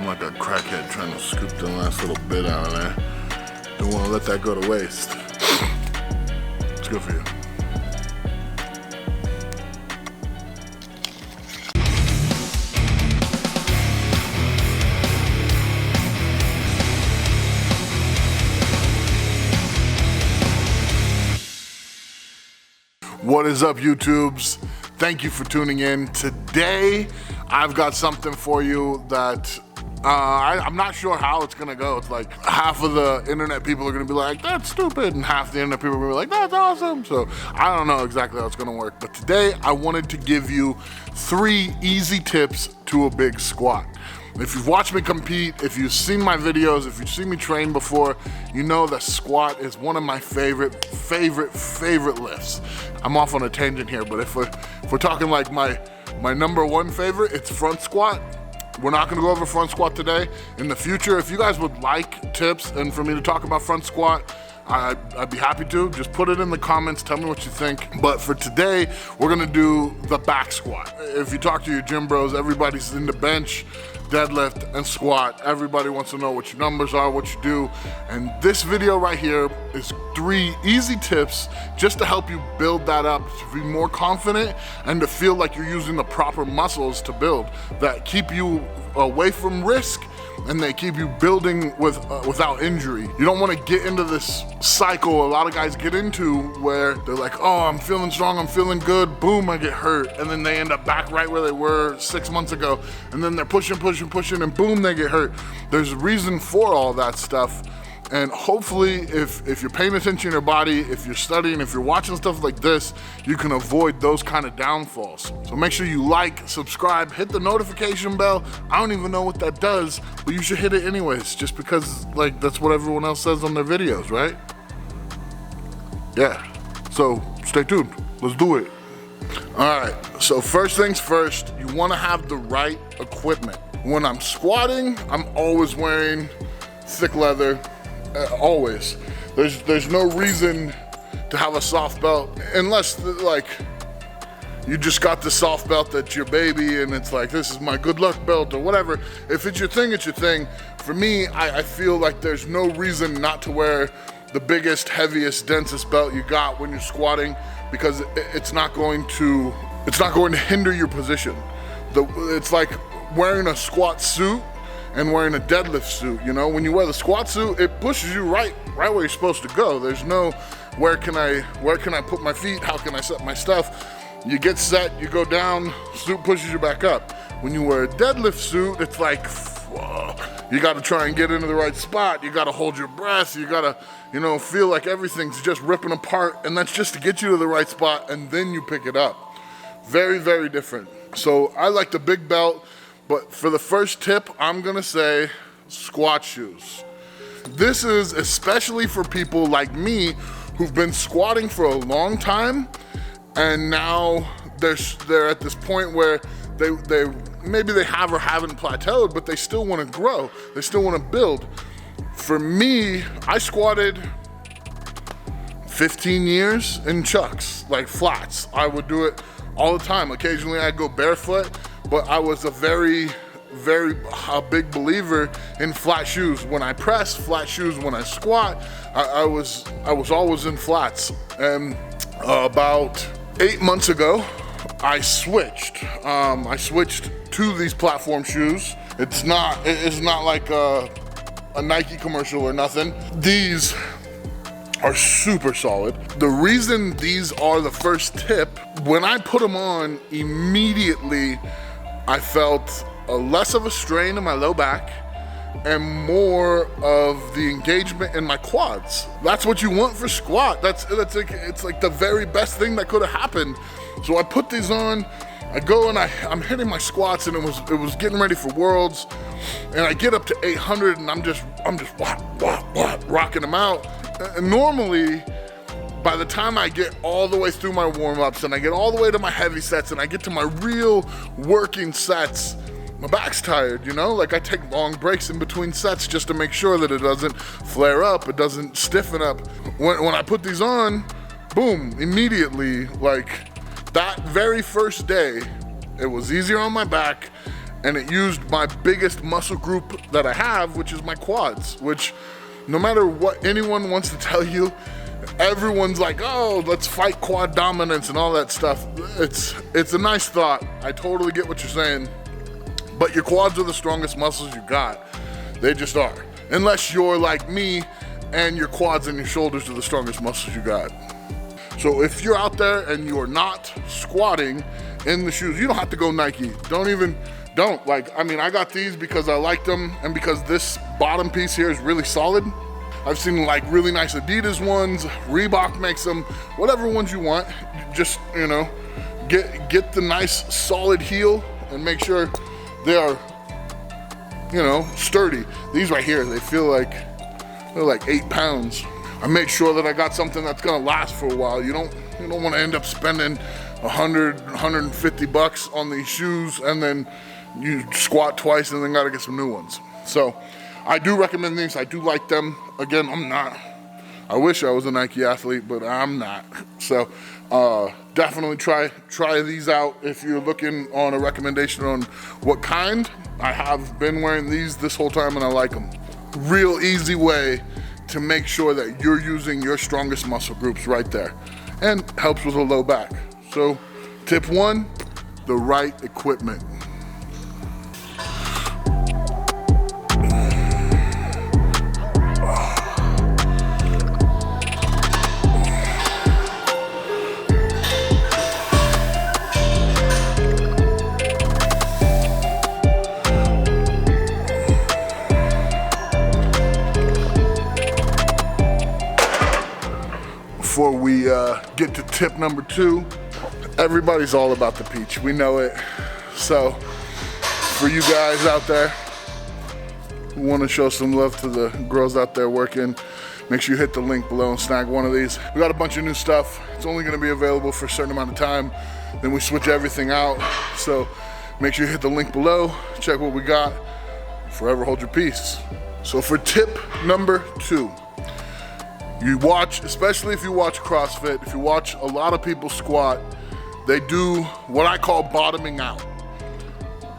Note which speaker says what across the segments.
Speaker 1: I'm like a crackhead trying to scoop the last little bit out of there. Don't want to let that go to waste. It's good for you. What is up, YouTubes? Thank you for tuning in. Today, I've got something for you that I'm not sure how it's gonna go. It's like half of the internet people are gonna be like, that's stupid, and half the internet people are gonna be like, that's awesome. So I don't know exactly how it's gonna work, but today I wanted to give you 3 easy tips to a big squat. If you've watched me compete, if you've seen my videos, if you've seen me train before, you know that squat is one of my favorite lifts. I'm off on a tangent here, but if we're talking like my number 1 favorite, it's front squat. We're not gonna go over front squat today. In the future, if you guys would like tips and for me to talk about front squat, I'd be happy to. Just put it in the comments, tell me what you think. But for today, we're gonna do the back squat. If you talk to your gym bros, everybody's into bench, deadlift, and squat. Everybody wants to know what your numbers are, what you do. And this video right here is 3 easy tips just to help you build that up, to be more confident and to feel like you're using the proper muscles to build, that keep you away from risk and they keep you building without injury. You don't want to get into this cycle a lot of guys get into where they're like, oh, I'm feeling strong, I'm feeling good, boom, I get hurt. And then they end up back right where they were 6 months ago. And then they're pushing, and boom, they get hurt. There's a reason for all that stuff. And hopefully, if you're paying attention to your body, if you're studying, if you're watching stuff like this, you can avoid those kind of downfalls. So make sure you like, subscribe, hit the notification bell. I don't even know what that does, but you should hit it anyways, just because like that's what everyone else says on their videos, right? Yeah, so stay tuned, let's do it. All right, so first things first, you wanna have the right equipment. When I'm squatting, I'm always wearing thick leather. Always. There's no reason to have a soft belt unless like you just got the soft belt that's your baby and it's like, this is my good luck belt or whatever. If it's your thing, it's your thing. For me, I feel like there's no reason not to wear the biggest, heaviest, densest belt you got when you're squatting, because it's not going to hinder your position. It's like wearing a squat suit and wearing a deadlift suit. You know, when you wear the squat suit, it pushes you right where you're supposed to go. There's no, where can I put my feet? How can I set my stuff? You get set, you go down, suit pushes you back up. When you wear a deadlift suit, it's like, whoa, you gotta try and get into the right spot. You gotta hold your breath. You gotta, feel like everything's just ripping apart, and that's just to get you to the right spot, and then you pick it up. Very, very different. So I like the big belt. But for the first tip, I'm gonna say squat shoes. This is especially for people like me who've been squatting for a long time, and now they're at this point where they maybe they have or haven't plateaued, but they still wanna grow, they still wanna build. For me, I squatted 15 years in chucks, like flats. I would do it all the time. Occasionally I'd go barefoot, but I was a very big believer in flat shoes. When I press, flat shoes when I squat, I was always in flats. And about 8 months ago, I switched to these platform shoes. It's not like a Nike commercial or nothing. These are super solid. The reason these are the first tip, when I put them on, immediately I felt less of a strain in my low back and more of the engagement in my quads. That's what you want for squat. It's like the very best thing that could have happened. So I put these on, I go and I'm hitting my squats, and it was getting ready for Worlds, and I get up to 800 and I'm just rocking them out. And normally, by the time I get all the way through my warm-ups and I get all the way to my heavy sets and I get to my real working sets, my back's tired, Like I take long breaks in between sets just to make sure that it doesn't flare up, it doesn't stiffen up. When I put these on, boom, immediately, like that very first day, it was easier on my back and it used my biggest muscle group that I have, which is my quads, which no matter what anyone wants to tell you, everyone's like, oh, let's fight quad dominance and all that stuff. It's a nice thought. I totally get what you're saying, but your quads are the strongest muscles you got. They just are. Unless you're like me and your quads and your shoulders are the strongest muscles you got. So if you're out there and you are not squatting in the shoes, you don't have to go Nike. Don't. Like, I mean, I got these because I like them and because this bottom piece here is really solid. I've seen like really nice Adidas ones, Reebok makes them, whatever ones you want. Just, you know, get the nice solid heel and make sure they are, you know, sturdy. These right here, they're like 8 pounds. I made sure that I got something that's gonna last for a while. You don't want to end up spending 150 bucks on these shoes and then you squat twice and then gotta get some new ones. So I do recommend these. I do like them. Again, I'm not. I wish I was a Nike athlete, but I'm not. So definitely try these out if you're looking on a recommendation on what kind. I have been wearing these this whole time and I like them. Real easy way to make sure that you're using your strongest muscle groups right there, and helps with a low back. So tip 1, the right equipment. Before we get to tip number 2, everybody's all about the peach. We know it. So for you guys out there who want to show some love to the girls out there working, make sure you hit the link below and snag one of these. We got a bunch of new stuff. It's only going to be available for a certain amount of time. Then we switch everything out. So make sure you hit the link below, check what we got. Forever hold your peace. So for tip number 2, you watch, especially if you watch CrossFit, if you watch a lot of people squat, they do what I call bottoming out.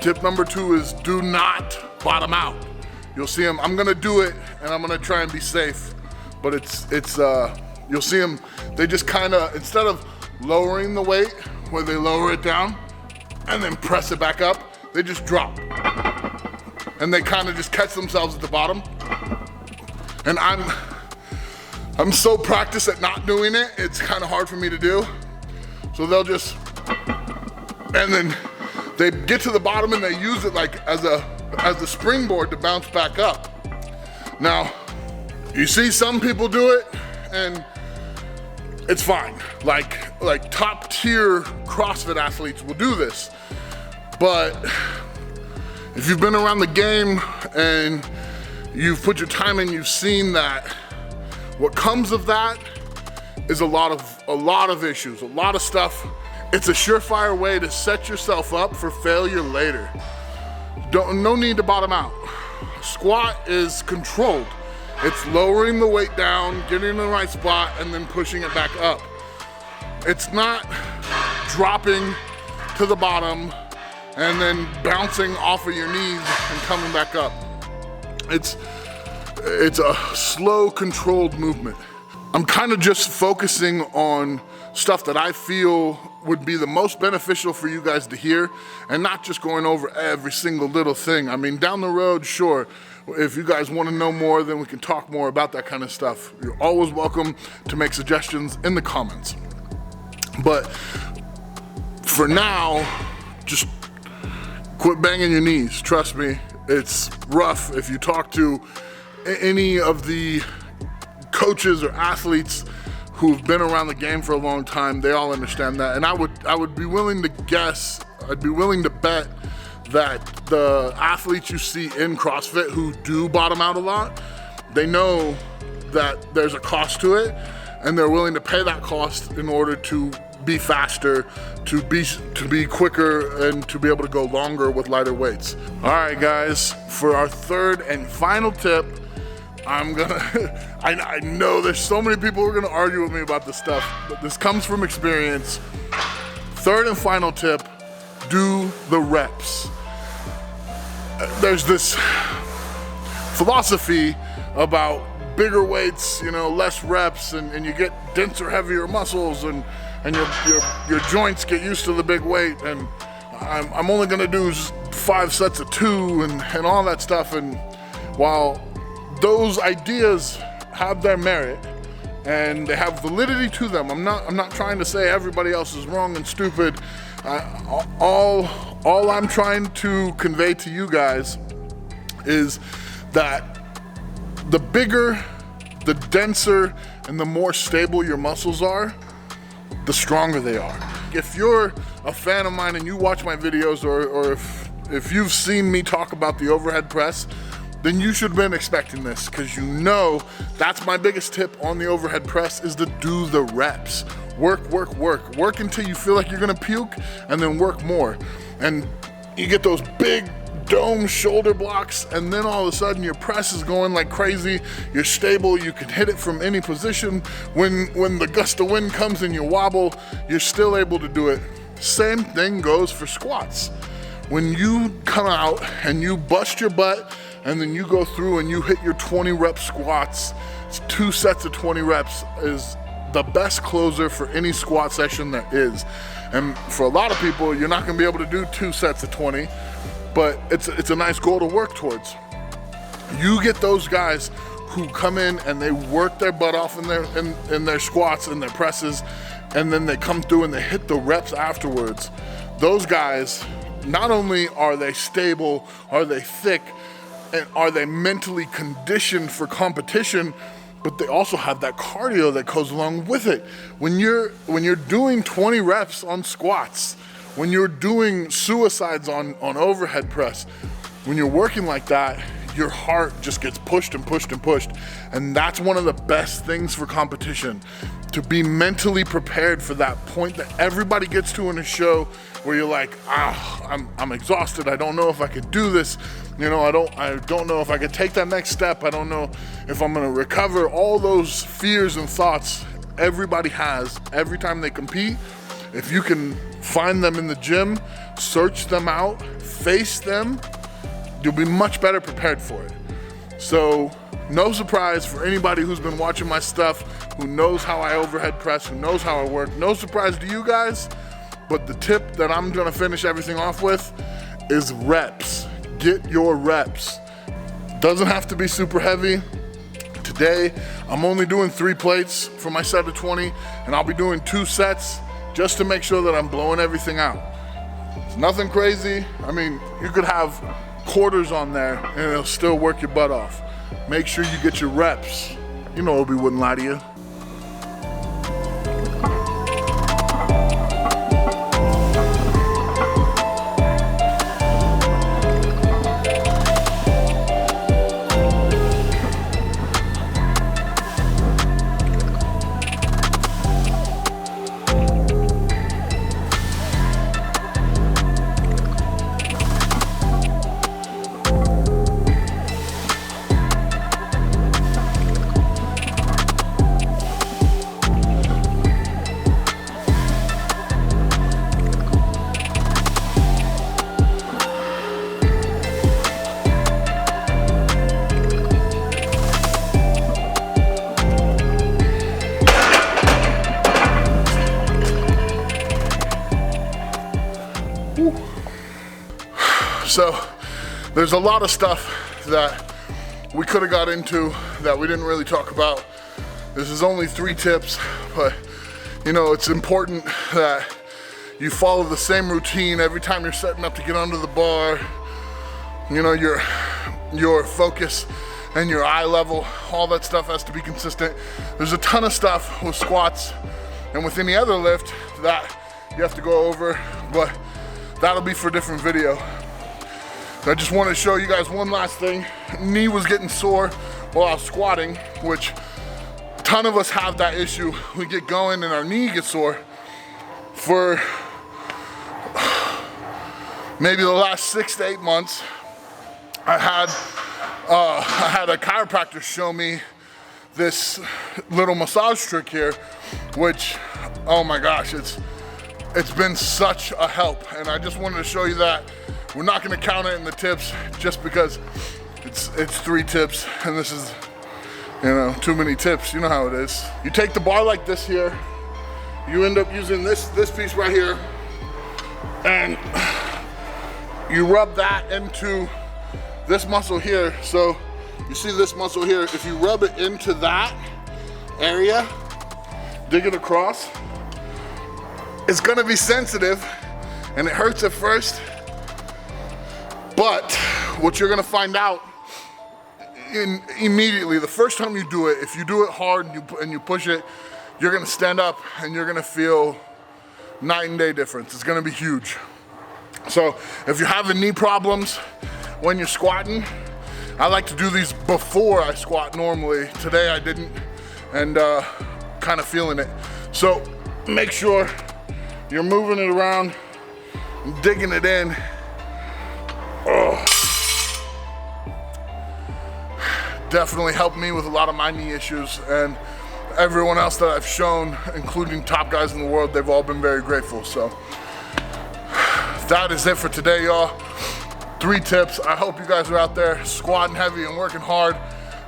Speaker 1: Tip number 2 is do not bottom out. You'll see them, I'm gonna do it and I'm gonna try and be safe, but you'll see them, they just kinda, instead of lowering the weight, where they lower it down and then press it back up, they just drop. And they kinda just catch themselves at the bottom. And I'm so practiced at not doing it, it's kind of hard for me to do. So they'll just, and then they get to the bottom and they use it like as a springboard to bounce back up. Now, you see some people do it and it's fine. Like top tier CrossFit athletes will do this. But if you've been around the game and you've put your time in, you've seen that what comes of that is a lot of issues, a lot of stuff. It's a surefire way to set yourself up for failure later. No need to bottom out. Squat is controlled. It's lowering the weight down, getting in the right spot, and then pushing it back up. It's not dropping to the bottom and then bouncing off of your knees and coming back up. It's a slow, controlled movement. I'm kind of just focusing on stuff that I feel would be the most beneficial for you guys to hear, and not just going over every single little thing. I mean, down the road, sure, if you guys want to know more, then we can talk more about that kind of stuff. You're always welcome to make suggestions in the comments. But for now, just quit banging your knees. Trust me, it's rough. If you talk to any of the coaches or athletes who've been around the game for a long time, they all understand that. And I would be willing to guess, I'd be willing to bet that the athletes you see in CrossFit who do bottom out a lot, they know that there's a cost to it and they're willing to pay that cost in order to be faster, to be quicker, and to be able to go longer with lighter weights. All right, guys, for our third and final tip, I know there's so many people who are gonna argue with me about this stuff, but this comes from experience. Third and final tip, do the reps. there's this philosophy about bigger weights, you know, less reps, and you get denser, heavier muscles, and your joints get used to the big weight, and I'm only gonna do 5 sets of 2 and all that stuff. And while those ideas have their merit and they have validity to them, I'm not trying to say everybody else is wrong and stupid. All I'm trying to convey to you guys is that the bigger, the denser, and the more stable your muscles are, the stronger they are. If you're a fan of mine and you watch my videos, or if you've seen me talk about the overhead press, then you should have been expecting this, because you know that's my biggest tip on the overhead press, is to do the reps. Work, work, work. Work until you feel like you're gonna puke, and then work more. And you get those big dome shoulder blocks, and then all of a sudden your press is going like crazy. You're stable, you can hit it from any position. When the gust of wind comes and you wobble, you're still able to do it. Same thing goes for squats. When you come out and you bust your butt, and then you go through and you hit your 20 rep squats, 2 sets of 20 reps is the best closer for any squat session there is. And for a lot of people, you're not gonna be able to do 2 sets of 20, but it's a nice goal to work towards. You get those guys who come in and they work their butt off in their squats and their presses, and then they come through and they hit the reps afterwards. Those guys, not only are they stable, are they thick, and are they mentally conditioned for competition, but they also have that cardio that goes along with it. When you're doing 20 reps on squats, when you're doing suicides on overhead press, when you're working like that, your heart just gets pushed and pushed and pushed. And that's one of the best things for competition, to be mentally prepared for that point that everybody gets to in a show where you're like, I'm exhausted. I don't know if I could do this. You know, I don't know if I could take that next step. I don't know if I'm gonna recover. All those fears and thoughts everybody has every time they compete. If you can find them in the gym, search them out, face them, you'll be much better prepared for it. So no surprise for anybody who's been watching my stuff, who knows how I overhead press, who knows how I work. No surprise to you guys, but the tip that I'm gonna finish everything off with is reps. Get your reps. Doesn't have to be super heavy. Today, I'm only doing 3 plates for my set of 20, and I'll be doing 2 sets just to make sure that I'm blowing everything out. It's nothing crazy. I mean, you could have quarters on there and it'll still work your butt off. Make sure you get your reps. You know Obi wouldn't lie to you. So there's a lot of stuff that we could have got into that we didn't really talk about. This is only 3 tips, but you know, it's important that you follow the same routine every time you're setting up to get under the bar. You know, your focus and your eye level, all that stuff has to be consistent. There's a ton of stuff with squats and with any other lift that you have to go over, but that'll be for a different video. I just want to show you guys one last thing. Knee was getting sore while I was squatting, which a ton of us have that issue. We get going and our knee gets sore. For maybe the last 6 to 8 months, I had a chiropractor show me this little massage trick here, which, oh my gosh, it's been such a help. And I just wanted to show you that We're not gonna count it in the tips just because it's 3 tips and this is, you know, too many tips. You know how it is. You take the bar like this here, you end up using this piece right here, and you rub that into this muscle here. So you see this muscle here, if you rub it into that area, dig it across, it's gonna be sensitive and it hurts at first, but what you're gonna find out immediately, the first time you do it, if you do it hard and you push it, you're gonna stand up and you're gonna feel night and day difference. It's gonna be huge. So if you're having knee problems when you're squatting, I like to do these before I squat normally. Today I didn't, and kind of feeling it. So make sure you're moving it around, digging it in. Oh. Definitely helped me with a lot of my knee issues, and everyone else that I've shown, including top guys in the world, they've all been very grateful. So that is it for today, y'all. 3 tips. I hope you guys are out there squatting heavy and working hard.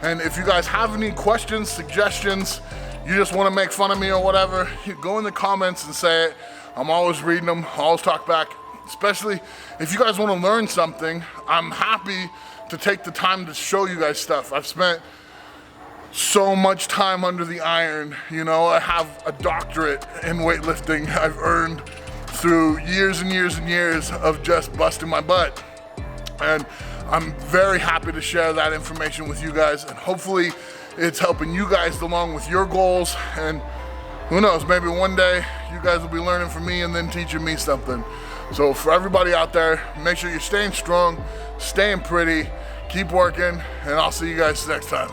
Speaker 1: And if you guys have any questions, suggestions, you just want to make fun of me or whatever, you go in the comments and say it. I'm always reading them, always talk back. Especially if you guys want to learn something, I'm happy to take the time to show you guys stuff. I've spent so much time under the iron. You know, I have a doctorate in weightlifting I've earned through years and years and years of just busting my butt. And I'm very happy to share that information with you guys, and hopefully it's helping you guys along with your goals. And who knows, maybe one day you guys will be learning from me and then teaching me something. So for everybody out there, make sure you're staying strong, staying pretty, keep working, and I'll see you guys next time.